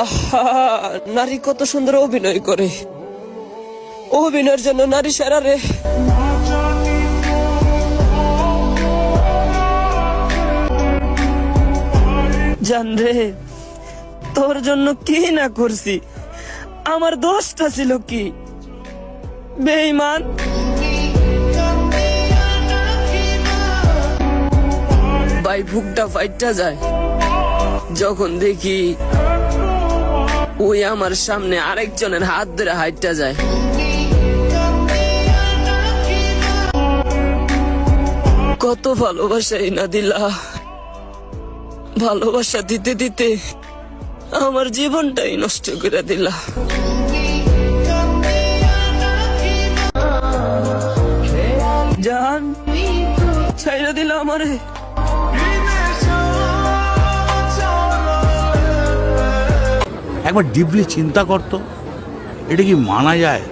আহা, নারী কত সুন্দর অভিনয় করে। অভিনয়ের জন্য নারী সেরা রে। জান রে, তোর জন্য কি না করছি, আমার দোষটা ছিল কি? বেঈমান। ভাই বুকটা ফাইটটা যায় যখন দেখি ওই আমার সামনে আরেকজনের হাত ধরে হাইটটা যায়। কত ভালোবাসাই না দিলা, ভালোবাসা দিতে দিতে আমার জীবনটাই নষ্ট করে দিলা। জান, ছাইড়া দিলা আমারে। একবার ডিপলি চিন্তা করতো, এটা কি মানা যায়?